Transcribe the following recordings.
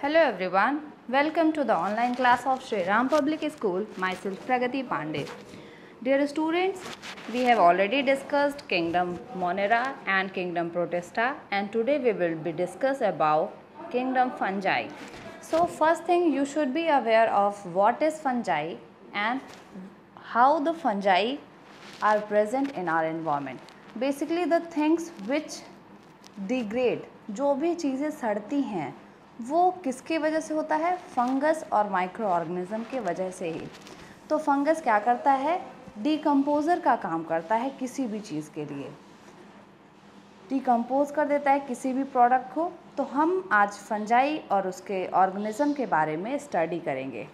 Hello everyone, welcome to the online class of Shri Ram Public School, myself Pragati Pandey. Dear students, we have already discussed Kingdom Monera and Kingdom Protista, and today we will be discuss about Kingdom Fungi. So first thing, you should be aware of what is fungi and how the fungi are present in our environment. Basically the things which degrade, जो भी चीज़ें सड़ती हैं वो किसकी वजह से होता है? फंगस और माइक्रो ऑर्गेनिज्म के वजह से ही। तो फंगस क्या करता है? डिकम्पोज़र का काम करता है किसी भी चीज़ के लिए, डिकम्पोज कर देता है किसी भी प्रोडक्ट को। तो हम आज फंजाई और उसके ऑर्गेनिज्म के बारे में स्टडी करेंगे।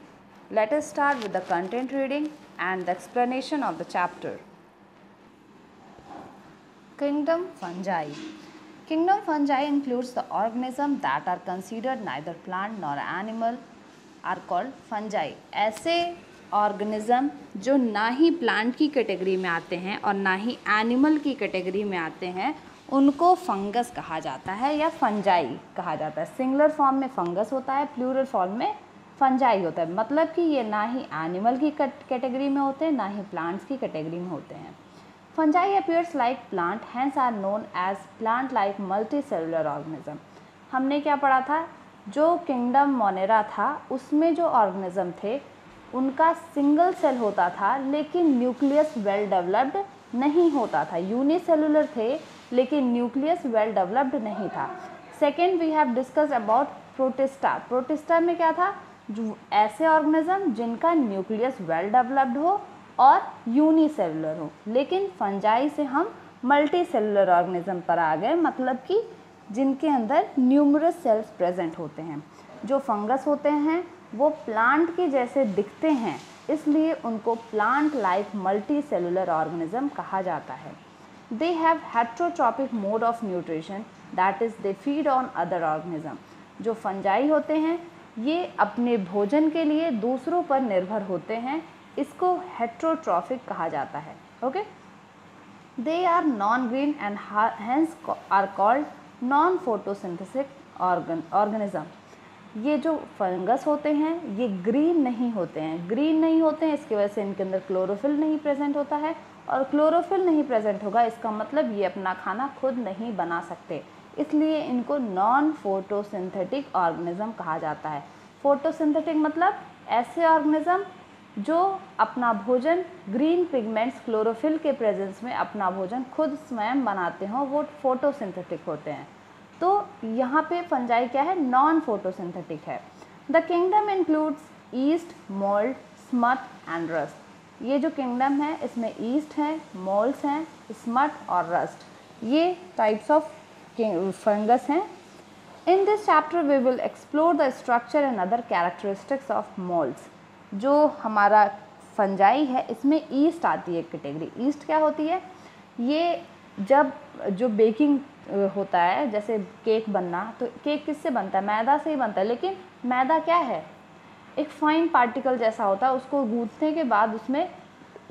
Let us start with the content reading and the explanation of the chapter. Kingdom fungi. Kingdom fungi includes the organisms that are considered neither plant nor animal are called fungi. ऐसे organism जो ना ही plant की category में आते हैं और ना ही animal की कैटेगरी में आते हैं उनको फंगस कहा जाता है या फंजाई कहा जाता है। सिंगुलर फॉर्म में फंगस होता है, प्लूरल फॉर्म में फंजाई होता है। मतलब कि ये ना ही एनिमल की कैटेगरी में होते हैं ना ही प्लांट्स की कैटेगरी में होते हैं। Fungi appears like plant, hence are known as plant-like multicellular organism. हमने क्या पढ़ा था? जो किंगडम मोनेरा था उसमें जो ऑर्गेनिज्म थे उनका सिंगल सेल होता था लेकिन न्यूक्लियस वेल डेवलप्ड नहीं होता था। यूनिसेलुलर थे लेकिन न्यूक्लियस वेल डेवलप्ड नहीं था। Second we have discussed about protista. Protista में क्या था? जो ऐसे ऑर्गेनिज्म जिनका न्यूक्लियस वेल डेवलप्ड हो और यूनिसेलुलर हो। लेकिन फंजाई से हम मल्टी सेलुलर ऑर्गेनिज्म पर आ गए, मतलब कि जिनके अंदर न्यूमरस सेल्स प्रेजेंट होते हैं। जो फंगस होते हैं वो प्लांट के जैसे दिखते हैं, इसलिए उनको plant like multi cellular organism कहा जाता है। They have heterotrophic mode of nutrition, that is they feed on other organism. जो फंजाई होते हैं ये अपने भोजन के लिए दूसरों पर निर्भर होते हैं, इसको हेट्रोट्रॉफिक कहा जाता है। Okay, they are non green and hence are called non photosynthetic organism. ये जो फंगस होते हैं ये ग्रीन नहीं होते हैं। ग्रीन नहीं होते हैं इसकी वजह से इनके अंदर क्लोरोफिल नहीं प्रेजेंट होता है, और क्लोरोफिल नहीं प्रेजेंट होगा इसका मतलब ये अपना खाना खुद नहीं बना सकते, इसलिए इनको नॉन फोटोसिंथेटिक ऑर्गेनिज्म कहा जाता है। फोटोसिंथेटिक मतलब ऐसे ऑर्गेनिज्म जो अपना भोजन ग्रीन पिगमेंट्स क्लोरोफिल के प्रेजेंस में अपना भोजन खुद स्वयं बनाते हों, वो फोटोसिंथेटिक होते हैं। तो यहाँ पे फंजाई क्या है? नॉन फोटोसिंथेटिक है। The kingdom includes east, mould, smut and rust. ये जो किंगडम है इसमें ईस्ट हैं, मोल्ड्स हैं, स्मट और रस्ट, ये टाइप्स ऑफ फंगस हैं। In this chapter we will explore the structure and other characteristics of moulds. जो हमारा फंजाई है इसमें ईस्ट आती है कैटेगरी। ईस्ट क्या होती है? ये जब जो बेकिंग होता है, जैसे केक बनना, तो केक किससे बनता है? मैदा से ही बनता है। लेकिन मैदा क्या है? एक फाइन पार्टिकल जैसा होता है, उसको गूंथने के बाद उसमें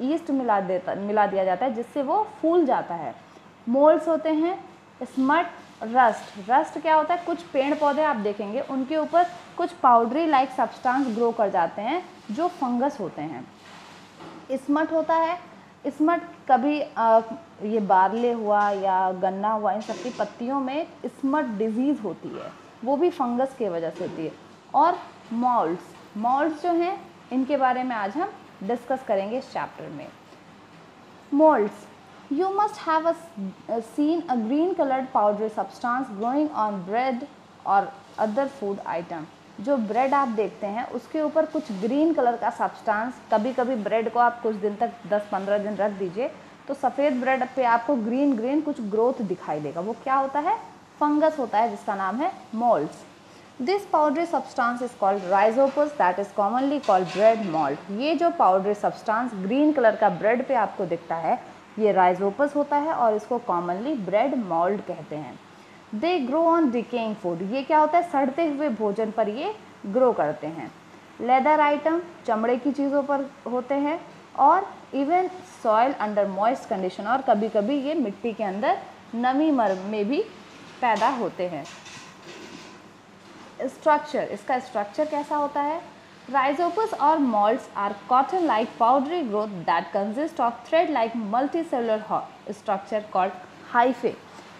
ईस्ट मिला दिया जाता है जिससे वो फूल जाता है। मोल्ड्स होते हैं, स्मट, रस्ट। रस्ट क्या होता है? कुछ पेड़ पौधे आप देखेंगे उनके ऊपर कुछ पाउडरी लाइक सब्सटेंस ग्रो कर जाते हैं जो फंगस होते हैं। स्मट होता है, स्मट कभी ये बारले हुआ या गन्ना हुआ, इन सब की पत्तियों में स्मट डिजीज़ होती है, वो भी फंगस की वजह से होती है। और मोल्ड्स, मोल्ड्स जो हैं इनके बारे में आज हम डिस्कस करेंगे इस चैप्टर में। Moulds, you must have seen a green colored powdery substance growing on bread or other food item. जो ब्रेड आप देखते हैं उसके ऊपर कुछ ग्रीन कलर का सब्सटेंस, कभी कभी ब्रेड को आप कुछ दिन तक 10-15 दिन रख दीजिए तो सफ़ेद ब्रेड पे आपको ग्रीन ग्रीन कुछ ग्रोथ दिखाई देगा। वो क्या होता है? फंगस होता है जिसका नाम है moulds. This powdery substance is called Rhizopus, that is commonly called bread mould. ये जो पाउडरी सब्सटेंस ग्रीन कलर का ब्रेड पे आपको दिखता है ये राइजोपस होता है और इसको कॉमनली ब्रेड मोल्ड कहते हैं। They grow on decaying food, ये क्या होता है? सड़ते हुए भोजन पर ये ग्रो करते हैं। लेदर आइटम, चमड़े की चीज़ों पर होते हैं, और even soil under moist condition, और कभी कभी ये मिट्टी के अंदर नमी में भी पैदा होते हैं। स्ट्रक्चर, इसका स्ट्रक्चर कैसा होता है? राइजोपस और moulds are cotton like powdery growth that consist of thread like multicellular structure called hyphae.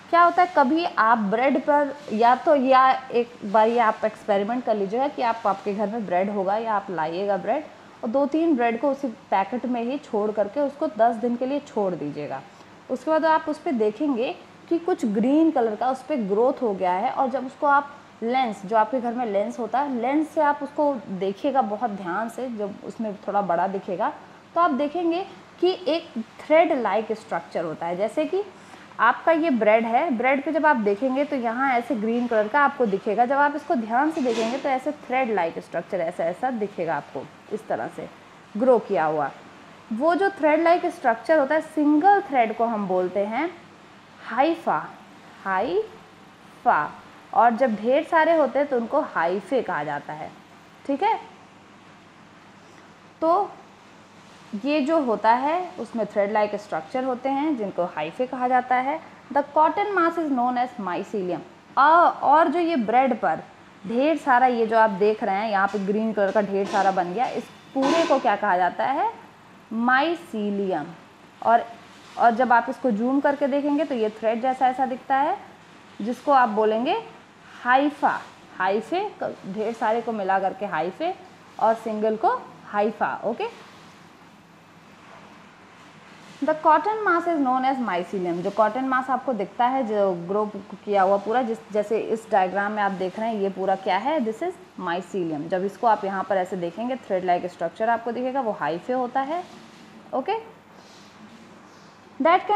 क्या होता है, कभी आप ब्रेड पर या एक बार ये आप एक्सपेरिमेंट कर लीजिएगा कि आपके घर में ब्रेड होगा या आप लाइएगा ब्रेड और 2-3 ब्रेड को उसी पैकेट में ही छोड़ करके उसको 10 दिन के लिए छोड़ दीजिएगा। उसके बाद आप उस पर देखेंगे कि कुछ ग्रीन कलर का उस पर ग्रोथ हो गया है, और जब उसको आप लेंस, जो आपके घर में लेंस होता है, लेंस से आप उसको देखिएगा बहुत ध्यान से, जब उसमें थोड़ा बड़ा दिखेगा तो आप देखेंगे कि एक थ्रेड लाइक स्ट्रक्चर होता है। जैसे कि आपका ये ब्रेड है, ब्रेड पे जब आप देखेंगे तो यहाँ ऐसे ग्रीन कलर का आपको दिखेगा, जब आप इसको ध्यान से देखेंगे तो ऐसे थ्रेड लाइक स्ट्रक्चर ऐसा ऐसा दिखेगा आपको, इस तरह से ग्रो किया हुआ। वो जो थ्रेड लाइक स्ट्रक्चर होता है, सिंगल थ्रेड को हम बोलते हैं हाइफा, हाइफा, और जब ढेर सारे होते हैं तो उनको हाइफे कहा जाता है। ठीक है, तो ये जो होता है उसमें थ्रेड लाइक स्ट्रक्चर होते हैं जिनको हाइफे कहा जाता है। The cotton mass is known as mycelium. और जो ये ब्रेड पर ढेर सारा, ये जो आप देख रहे हैं यहाँ पे ग्रीन कलर का ढेर सारा बन गया, इस पूरे को क्या कहा जाता है? माइसीलियम। और जब आप इसको जूम करके देखेंगे तो ये थ्रेड जैसा ऐसा दिखता है, जिसको आप बोलेंगे हाइफा, हाइफे, ढेर सारे को मिला करके हाइफे और सिंगल को hypha. Okay, the cotton mass is known as mycelium. जो कॉटन मास आपको दिखता है, जो ग्रो किया हुआ पूरा, जैसे इस डायग्राम में आप देख रहे हैं, ये पूरा क्या है? This is mycelium. जब इसको आप यहाँ पर ऐसे देखेंगे, थ्रेड लाइक स्ट्रक्चर आपको दिखेगा, वो हाइफे होता है। Okay, that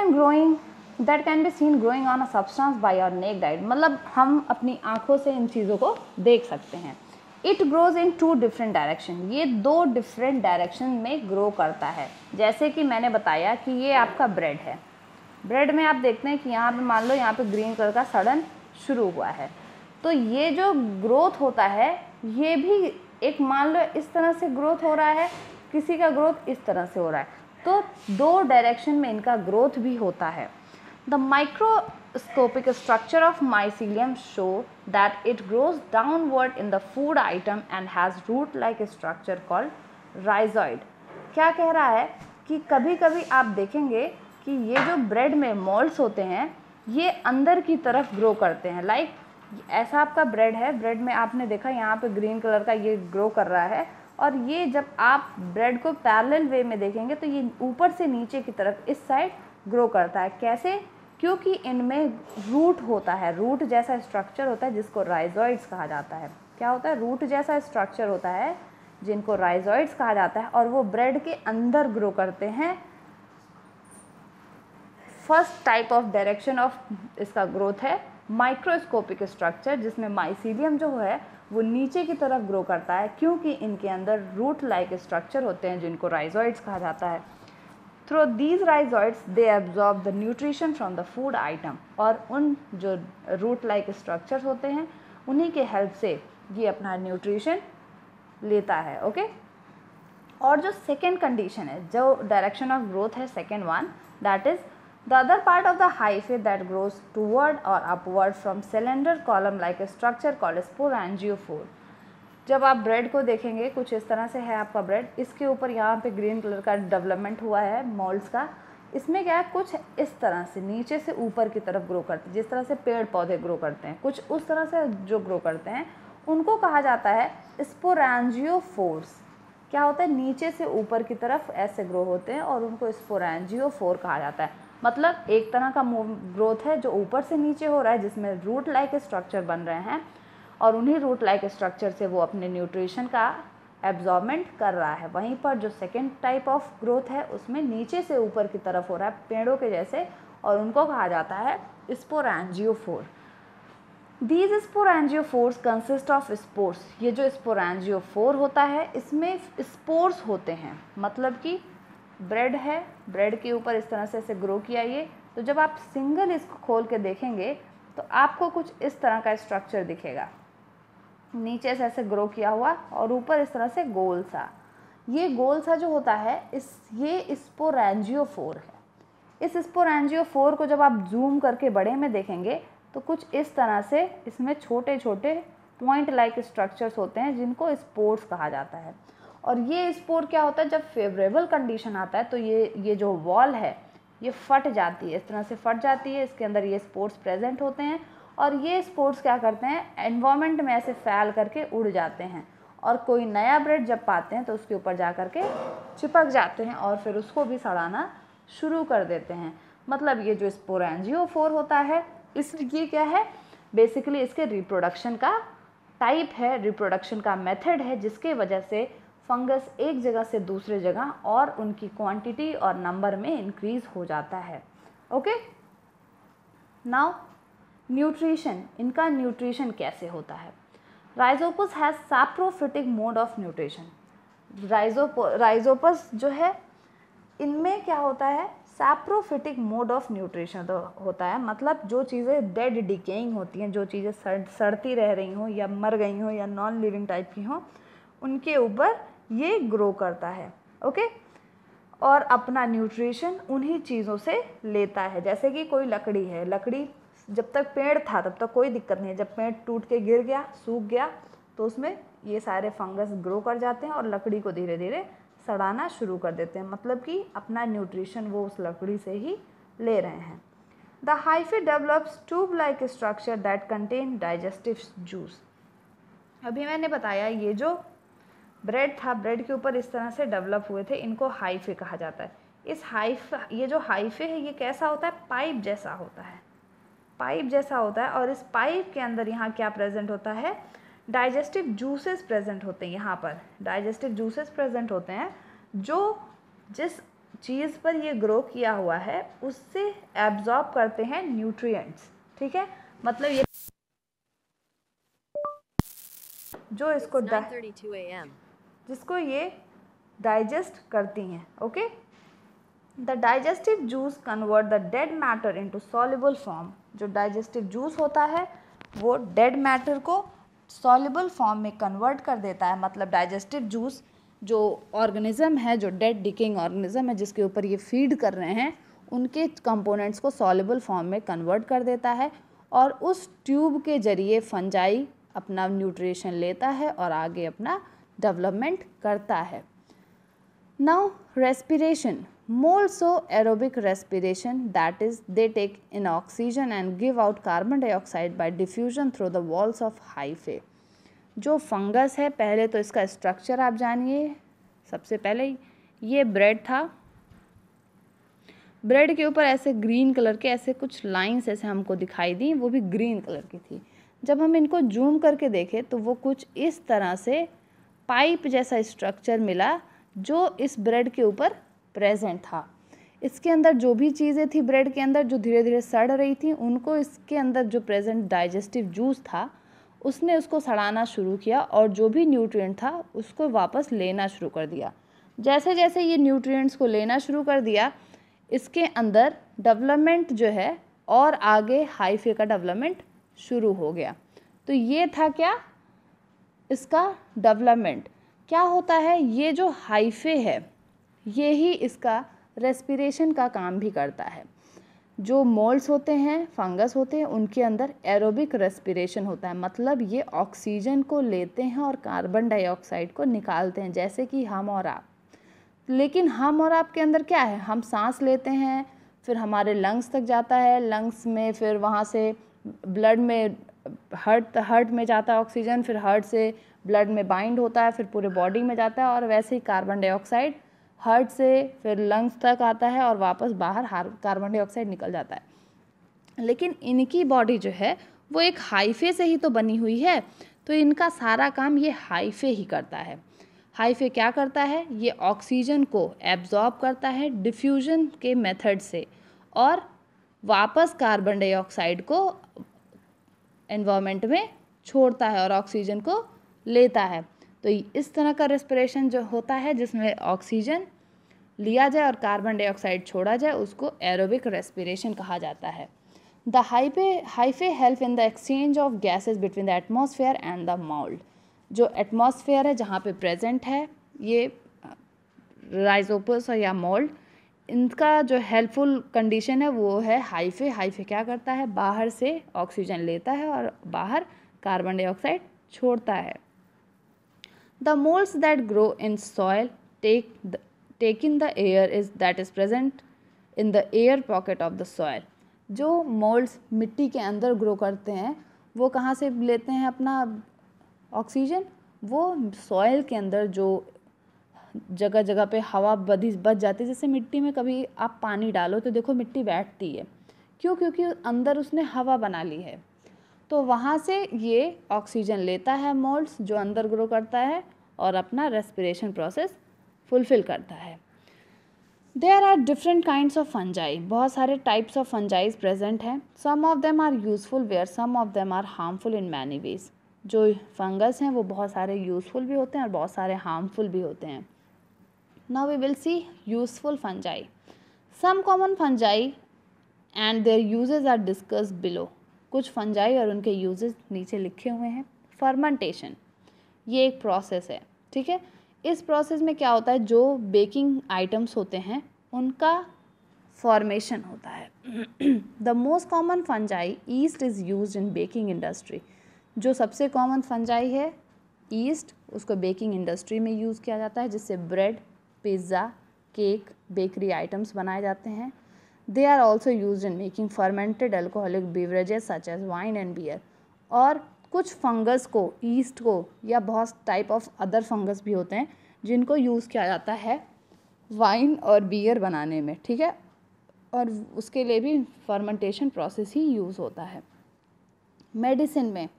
can be seen growing on a substance by our naked eye. मतलब हम अपनी आंखों से इन चीज़ों को देख सकते हैं। It grows in 2 different direction. ये 2 डिफरेंट डायरेक्शन में ग्रो करता है। जैसे कि मैंने बताया कि ये आपका ब्रेड है, ब्रेड में आप देखते हैं कि यहाँ पे मान लो यहाँ पे ग्रीन कलर का सड़न शुरू हुआ है, तो ये जो ग्रोथ होता है ये भी एक, मान लो इस तरह से ग्रोथ हो रहा है, किसी का ग्रोथ इस तरह से हो रहा है, तो 2 डायरेक्शन में इनका ग्रोथ भी होता है। The microscopic structure of mycelium show that it grows downward in the food item and has root-like structure called rhizoid। क्या कह रहा है कि कभी कभी आप देखेंगे कि ये जो ब्रेड में मोल्ड्स होते हैं ये अंदर की तरफ ग्रो करते हैं। लाइक ऐसा आपका ब्रेड है, ब्रेड में आपने देखा यहाँ पे ग्रीन कलर का ये ग्रो कर रहा है, और ये जब आप ब्रेड को पैरेलल वे में देखेंगे तो ये ऊपर से नीचे की तरफ इस साइड ग्रो करता है। कैसे? क्योंकि इनमें रूट होता है, रूट जैसा स्ट्रक्चर होता है जिसको राइजोइड्स कहा जाता है। क्या होता है? रूट जैसा स्ट्रक्चर होता है जिनको राइजोइड्स कहा जाता है, और वो ब्रेड के अंदर ग्रो करते हैं। First type of direction of इसका ग्रोथ है माइक्रोस्कोपिक स्ट्रक्चर, जिसमें माइसीलियम जो है वो नीचे की तरफ ग्रो करता है, क्योंकि इनके अंदर रूट लाइक स्ट्रक्चर होते हैं जिनको राइजोइड्स कहा जाता है। Through these rhizoids they absorb the nutrition from the food item. और उन जो रूट लाइक स्ट्रक्चर्स होते हैं उन्हीं के हेल्प से ये अपना न्यूट्रिशन लेता है। ओके, और जो सेकेंड कंडीशन है, जो डायरेक्शन ऑफ ग्रोथ है second one, that is the other part of the hypha that grows toward और upward from cylinder column like a structure called sporangiophore. जब आप ब्रेड को देखेंगे कुछ इस तरह से है आपका ब्रेड, इसके ऊपर यहाँ पे ग्रीन कलर का डेवलपमेंट हुआ है मोल्ड्स का। इसमें क्या है, कुछ इस तरह से नीचे से ऊपर की तरफ ग्रो करते हैं, जिस तरह से पेड़ पौधे ग्रो करते हैं, कुछ उस तरह से जो ग्रो करते हैं उनको कहा जाता है स्पोरेंजियोफोर्स। क्या होता है? नीचे से ऊपर की तरफ ऐसे ग्रो होते हैं और उनको स्पोरेंजियोफोर कहा जाता है। मतलब एक तरह का ग्रोथ है जो ऊपर से नीचे हो रहा है, जिसमें रूट लाइक स्ट्रक्चर बन रहे हैं, और उन्हीं रूट लाइक स्ट्रक्चर से वो अपने न्यूट्रिशन का एब्जॉर्बमेंट कर रहा है। वहीं पर जो सेकेंड टाइप ऑफ ग्रोथ है उसमें नीचे से ऊपर की तरफ हो रहा है, पेड़ों के जैसे, और उनको कहा जाता है sporangiophore. These sporangiophores consist of spores. ये जो स्पोरेंजियोफोर होता है इसमें स्पोर्स होते हैं। मतलब कि ब्रेड है, ब्रेड के ऊपर इस तरह से ऐसे ग्रो किया ये, तो जब आप सिंगल इसको खोल के देखेंगे तो आपको कुछ इस तरह का स्ट्रक्चर दिखेगा, नीचे से ऐसे ग्रो किया हुआ और ऊपर इस तरह से गोल सा। ये गोल सा जो होता है ये स्पोरेंजियोफोर है। इस स्पोरेंजियोफोर को जब आप जूम करके बड़े में देखेंगे तो कुछ इस तरह से इसमें छोटे छोटे पॉइंट लाइक स्ट्रक्चर्स होते हैं जिनको स्पोर्स कहा जाता है। और ये स्पोर क्या होता है, जब फेवरेबल कंडीशन आता है तो ये जो वॉल है ये फट जाती है, इस तरह से फट जाती है, इसके अंदर ये स्पोर्स प्रेजेंट होते हैं और ये स्पोर्स क्या करते हैं, एनवायरनमेंट में ऐसे फैल करके उड़ जाते हैं और कोई नया ब्रेड जब पाते हैं तो उसके ऊपर जा कर के चिपक जाते हैं और फिर उसको भी सड़ाना शुरू कर देते हैं। मतलब ये जो स्पोरेंजियोफोर होता है ये क्या है, बेसिकली इसके रिप्रोडक्शन का टाइप है, रिप्रोडक्शन का मेथड है, जिसके वजह से फंगस एक जगह से दूसरे जगह और उनकी क्वांटिटी और नंबर में इंक्रीज हो जाता है। ओके, नाउ न्यूट्रिशन, इनका न्यूट्रिशन कैसे होता है। Rhizopus has saprophytic mode of nutrition. Rhizopus जो है इनमें क्या होता है, सैप्रोफिटिक मोड ऑफ न्यूट्रिशन होता है। मतलब जो चीज़ें डेड डिकेइंग होती हैं, जो चीज़ें सड़ती रह रही हों या मर गई हों या नॉन लिविंग टाइप की हों, उनके ऊपर ये ग्रो करता है। ओके, और अपना न्यूट्रिशन उन्हीं चीज़ों से लेता है। जैसे कि कोई लकड़ी है, लकड़ी जब तक पेड़ था तब तक कोई दिक्कत नहीं है, जब पेड़ टूट के गिर गया, सूख गया, तो उसमें ये सारे फंगस ग्रो कर जाते हैं और लकड़ी को धीरे धीरे सड़ाना शुरू कर देते हैं। मतलब कि अपना न्यूट्रिशन वो उस लकड़ी से ही ले रहे हैं। The hyphae develops tube like structure that contain digestive juice. अभी मैंने बताया ये जो ब्रेड था, ब्रेड के ऊपर इस तरह से डेवलप हुए थे, इनको हाइफे कहा जाता है। ये जो हाइफे है ये कैसा होता है, पाइप जैसा होता है, पाइप जैसा होता है। और इस पाइप के अंदर यहाँ क्या प्रेजेंट होता है, डाइजेस्टिव जूसेस प्रेजेंट होते हैं। यहाँ पर डाइजेस्टिव जूसेस प्रेजेंट होते हैं जो जिस चीज़ पर ये ग्रो किया हुआ है उससे एब्जॉर्ब करते हैं न्यूट्रिएंट्स। ठीक है, मतलब ये जो इसको जिसको ये डाइजेस्ट करती हैं। Okay, the digestive juice convert the dead matter into soluble form. जो डाइजेस्टिव जूस होता है वो डेड मैटर को सॉल्युबल फॉर्म में कन्वर्ट कर देता है। मतलब डाइजेस्टिव जूस जो ऑर्गेनिज्म है, जो डेड डिकेइंग ऑर्गेनिज्म है जिसके ऊपर ये फीड कर रहे हैं, उनके कंपोनेंट्स को सॉल्युबल फॉर्म में कन्वर्ट कर देता है और उस ट्यूब के जरिए फंजाई अपना न्यूट्रिशन लेता है और आगे अपना डेवलपमेंट करता है। Now respiration, moles show aerobic respiration, that is they take in oxygen and give out carbon dioxide by diffusion through the walls of hyphae। जो फंगस है, पहले तो इसका स्ट्रक्चर आप जानिए। सबसे पहले ये ब्रेड था, ब्रेड के ऊपर ऐसे ग्रीन कलर के ऐसे कुछ लाइंस ऐसे हमको दिखाई दी, वो भी ग्रीन कलर की थी। जब हम इनको जूम करके देखें तो वो कुछ इस तरह से पाइप जैसा स्ट्रक्चर मिला जो इस ब्रेड के ऊपर प्रेजेंट था। इसके अंदर जो भी चीज़ें थी ब्रेड के अंदर जो धीरे धीरे सड़ रही थी, उनको इसके अंदर जो प्रेजेंट डाइजेस्टिव जूस था उसने उसको सड़ाना शुरू किया और जो भी न्यूट्रिएंट था उसको वापस लेना शुरू कर दिया। जैसे जैसे ये न्यूट्रिएंट्स को लेना शुरू कर दिया, इसके अंदर डेवलपमेंट जो है और आगे हाइफे का डेवलपमेंट शुरू हो गया। तो ये था क्या, इसका डेवलपमेंट। क्या होता है, ये जो हाइफे है ये ही इसका रेस्पिरेशन का काम भी करता है। जो मोल्ड्स होते हैं, फंगस होते हैं, उनके अंदर एरोबिक रेस्पिरेशन होता है। मतलब ये ऑक्सीजन को लेते हैं और कार्बन डाइऑक्साइड को निकालते हैं, जैसे कि हम और आप। लेकिन हम और आप के अंदर क्या है, हम सांस लेते हैं, फिर हमारे लंग्स तक जाता है, लंग्स में फिर वहाँ से ब्लड में हार्ट में जाता है ऑक्सीजन, फिर हार्ट से ब्लड में बाइंड होता है, फिर पूरे बॉडी में जाता है और वैसे ही कार्बन डाइऑक्साइड हार्ट से फिर लंग्स तक आता है और वापस बाहर कार्बन डाइऑक्साइड निकल जाता है। लेकिन इनकी बॉडी जो है वो एक हाइफे से ही तो बनी हुई है, तो इनका सारा काम ये हाइफे ही करता है। हाइफे क्या करता है, ये ऑक्सीजन को एब्जॉर्ब करता है डिफ्यूजन के मेथड से और वापस कार्बन डाइऑक्साइड को एनवायरनमेंट में छोड़ता है और ऑक्सीजन को लेता है। तो इस तरह का रेस्पिरेशन जो होता है जिसमें ऑक्सीजन लिया जाए और कार्बन डाइऑक्साइड छोड़ा जाए, उसको एरोबिक रेस्पिरेशन कहा जाता है। The hyphae help in the exchange of gases between the atmosphere and the mould. जो एटमॉस्फेयर है जहाँ पे प्रेजेंट है ये राइजोपस या मोल्ड, इनका जो हेल्पफुल कंडीशन है वो है हाइफे। हाइफे क्या करता है, बाहर से ऑक्सीजन लेता है और बाहर कार्बन डाइऑक्साइड छोड़ता है। The molds that grow in soil take in the air that is present in the air pocket of the soil. जो मोल्ड्स मिट्टी के अंदर ग्रो करते हैं वो कहाँ से लेते हैं अपना ऑक्सीजन? वो सॉइल के अंदर जो जगह जगह पे हवा बच जाती है, जैसे मिट्टी में कभी आप पानी डालो तो देखो मिट्टी बैठती है, क्यों? क्योंकि अंदर उसने हवा बना ली है। तो वहाँ से ये ऑक्सीजन लेता है मोल्ड्स जो अंदर ग्रो करता है और अपना रेस्पिरेशन प्रोसेस फुलफिल करता है। There are different kinds of fungi, बहुत सारे टाइप्स ऑफ फंजाइज प्रेजेंट हैं। Some of them are useful where some of them are harmful in many ways. जो फंगस हैं वो बहुत सारे यूजफुल भी होते हैं और बहुत सारे हार्मफुल भी होते हैं। Now we will see useful fungi. Some common fungi and their uses are discussed below. कुछ फंजाई और उनके यूजेस नीचे लिखे हुए हैं। फर्मेंटेशन, ये एक प्रोसेस है, ठीक है। इस प्रोसेस में क्या होता है, जो बेकिंग आइटम्स होते हैं उनका फॉर्मेशन होता है। The most common fungi east is used in baking industry. जो सबसे कॉमन फंजाई है ईस्ट, उसको बेकिंग इंडस्ट्री में यूज़ किया जाता है, जिससे bread, pizza, cake, bakery items बनाए जाते हैं। They are also used in making fermented alcoholic beverages such as wine and beer. और कुछ फंगस को, ईस्ट को, या बहुत टाइप ऑफ अदर फंगस भी होते हैं जिनको यूज़ किया जाता है वाइन और बियर बनाने में, ठीक है। और उसके लिए भी फर्मेंटेशन प्रोसेस ही यूज़ होता है। मेडिसिन में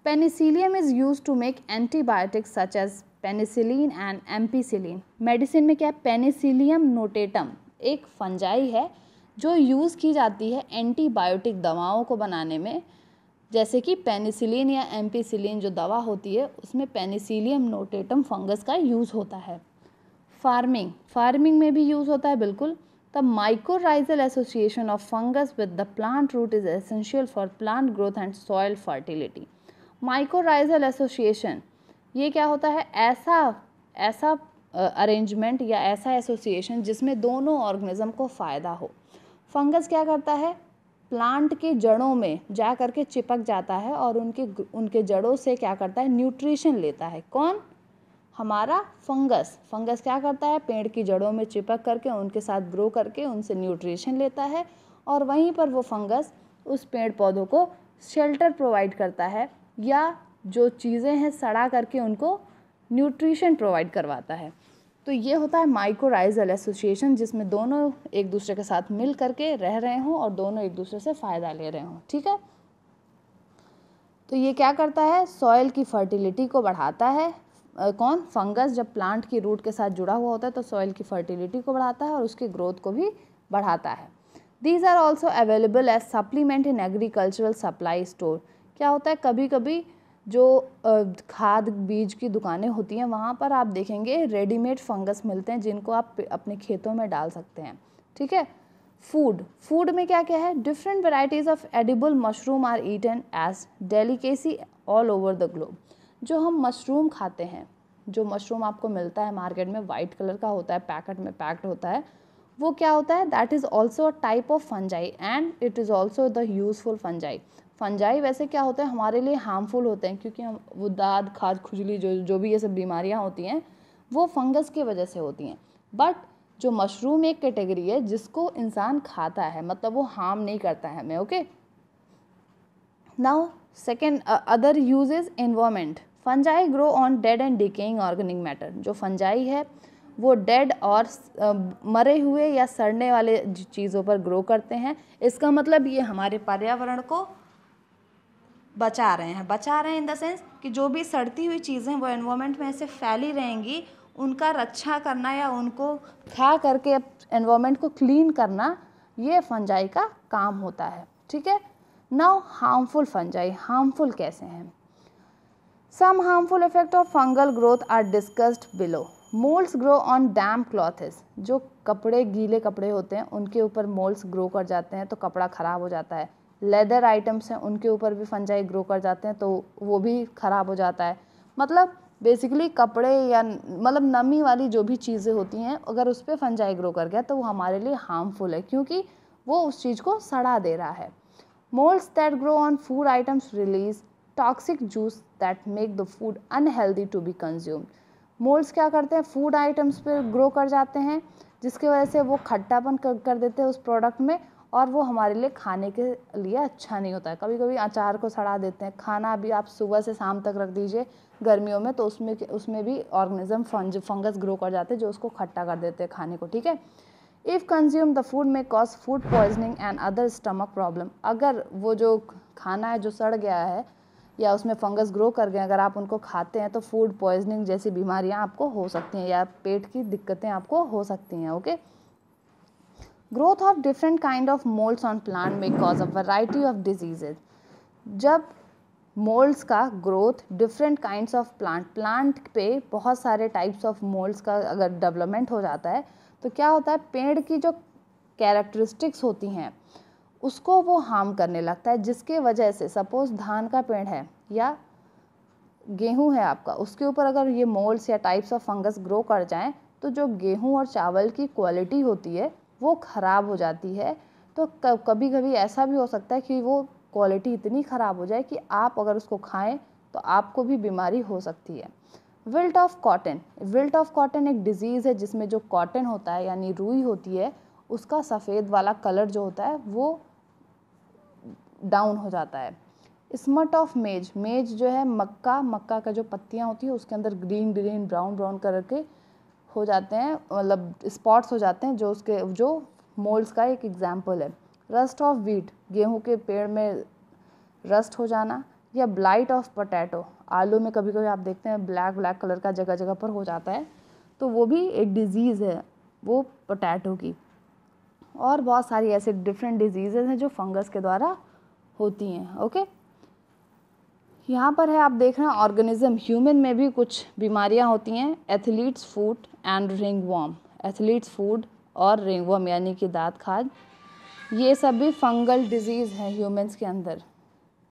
penicillium is use to make antibiotics such as penicillin and ampicillin. Medicine में क्या है, पेनिसिलियम नोटेटम एक फंजाई है जो यूज़ की जाती है एंटीबायोटिक दवाओं को बनाने में। जैसे कि पेनिसिलिन या एम्पीसिलिन जो दवा होती है उसमें पेनिसिलियम नोटेटम फंगस का यूज़ होता है। फार्मिंग में भी यूज़ होता है, बिल्कुल। The mycorrhizal association of fungus with the plant root is essential for plant growth and soil fertility. Mycorrhizal association ये क्या होता है, ऐसा अरेंजमेंट या ऐसा एसोसिएशन जिसमें दोनों ऑर्गेनिज्म को फ़ायदा हो। फंगस क्या करता है, प्लांट के जड़ों में जा करके चिपक जाता है और उनके जड़ों से क्या करता है, न्यूट्रिशन लेता है। कौन, हमारा फंगस क्या करता है, पेड़ की जड़ों में चिपक करके उनके साथ ग्रो करके उनसे न्यूट्रिशन लेता है और वहीं पर वो फंगस उस पेड़ पौधों को शेल्टर प्रोवाइड करता है या जो चीज़ें हैं सड़ा करके उनको न्यूट्रिशन प्रोवाइड करवाता है। तो ये होता है माइकोराइजल एसोसिएशन, जिसमें दोनों एक दूसरे के साथ मिल करके रह रहे हों और दोनों एक दूसरे से फ़ायदा ले रहे हों, ठीक है। तो ये क्या करता है, सॉइल की फर्टिलिटी को बढ़ाता है। कौन, फंगस जब प्लांट की रूट के साथ जुड़ा हुआ होता है तो सॉइल की फर्टिलिटी को बढ़ाता है और उसकी ग्रोथ को भी बढ़ाता है। These are also available as supplement in agricultural supply store. क्या होता है, कभी कभी जो खाद बीज की दुकानें होती हैं वहाँ पर आप देखेंगे रेडीमेड फंगस मिलते हैं जिनको आप अपने खेतों में डाल सकते हैं, ठीक है। फूड में क्या क्या है, different varieties of edible mushroom are eaten as delicacy all over the globe. जो हम मशरूम खाते हैं, जो मशरूम आपको मिलता है मार्केट में, वाइट कलर का होता है, पैकेट में पैक्ड होता है, वो क्या होता है, that is also a type of fungi and it is also the useful fungi. Fungi वैसे क्या होते हैं, हमारे लिए हार्मफुल होते हैं क्योंकि हम वो दाद खाद खुजली जो भी ये सब बीमारियां होती हैं वो फंगस की वजह से होती हैं। बट जो मशरूम एक कैटेगरी है जिसको इंसान खाता है, मतलब वो हार्म नहीं करता है हमें, okay. Now second other uses, environment. Fungi grow on dead and decaying organic matter. जो फंजाई है वो डेड और मरे हुए या सड़ने वाले चीज़ों पर ग्रो करते हैं। इसका मतलब ये हमारे पर्यावरण को बचा रहे हैं इन द सेंस कि जो भी सड़ती हुई चीज़ें वो एनवायरनमेंट में ऐसे फैली रहेंगी, उनका रक्षा करना या उनको खा करके एनवायरनमेंट को क्लीन करना, ये फंजाई का काम होता है, ठीक है। नाउ हार्मफुल फंजाई, हार्मफुल कैसे हैं। Some harmful effect of fungal growth are discussed below. Moulds grow on damp clothes. जो कपड़े, गीले कपड़े होते हैं उनके ऊपर मोल्ड्स ग्रो कर जाते हैं तो कपड़ा ख़राब हो जाता है। लेदर आइटम्स हैं उनके ऊपर भी फंजाई ग्रो कर जाते हैं तो वो भी ख़राब हो जाता है। मतलब बेसिकली कपड़े या मतलब नमी वाली जो भी चीज़ें होती हैं अगर उस पर फंजाई ग्रो कर गया तो वो हमारे लिए हार्मफुल है क्योंकि वो उस चीज़ को सड़ा दे रहा है। Moulds that grow on food items release toxic juice that make the food unhealthy to be consumed. Moulds क्या करते हैं, फूड आइटम्स पे ग्रो कर जाते हैं, जिसकी वजह से वो खट्टापन कर देते हैं उस प्रोडक्ट में, और वो हमारे लिए खाने के लिए अच्छा नहीं होता है। कभी कभी अचार को सड़ा देते हैं। खाना भी आप सुबह से शाम तक रख दीजिए गर्मियों में, तो उसमें भी ऑर्गेनिज्म फंगस ग्रो कर जाते हैं जो उसको खट्टा कर देते हैं खाने को, ठीक है। इफ़ कंज्यूम द फूड में cause food poisoning and other stomach problem. अगर वो जो खाना है जो सड़ गया है या उसमें फंगस ग्रो कर गए, अगर आप उनको खाते हैं तो फूड पॉइजनिंग जैसी बीमारियां आपको हो सकती हैं या पेट की दिक्कतें आपको हो सकती हैं, okay. Growth of different kind of moulds on plant में cause a variety of diseases. जब मोल्ड्स का growth different kinds of plant पे बहुत सारे टाइप्स ऑफ मोल्ड्स का अगर डेवलपमेंट हो जाता है तो क्या होता है, पेड़ की जो कैरेक्टरिस्टिक्स होती हैं उसको वो हार्म करने लगता है, जिसके वजह से सपोज धान का पेड़ है या गेहूं है आपका, उसके ऊपर अगर ये मोल्ड्स या टाइप्स ऑफ फंगस ग्रो कर जाएं तो जो गेहूं और चावल की क्वालिटी होती है वो ख़राब हो जाती है। तो कभी कभी ऐसा भी हो सकता है कि वो क्वालिटी इतनी ख़राब हो जाए कि आप अगर उसको खाएं तो आपको भी बीमारी हो सकती है। Wilt of cotton. Wilt of cotton एक डिजीज़ है जिसमें जो कॉटन होता है यानी रुई होती है उसका सफ़ेद वाला कलर जो होता है वो डाउन हो जाता है। स्मट ऑफ मेज। मेज जो है मक्का का जो पत्तियां होती है उसके अंदर green green brown brown colour के हो जाते हैं, मतलब स्पॉट्स हो जाते हैं, जो मोल्ड्स का एक एग्जाम्पल है। Rust of wheat. गेहूं के पेड़ में रस्ट हो जाना। या ब्लाइट ऑफ पोटैटो। आलू में कभी कभी आप देखते हैं ब्लैक ब्लैक कलर का जगह जगह पर हो जाता है, तो वो भी एक डिजीज़ है वो पोटैटो की। और बहुत सारी ऐसे डिफरेंट डिजीज़ेज हैं जो फंगस के द्वारा होती हैं, ओके। यहाँ पर है आप देख रहे हैं ऑर्गेनिज्म। ह्यूमन में भी कुछ बीमारियाँ होती हैं, athletes foot and ringworm. Athletes food और रिंगवॉर्म यानी कि दाँत खाज, ये सब भी फंगल डिजीज़ हैं ह्यूमंस के अंदर।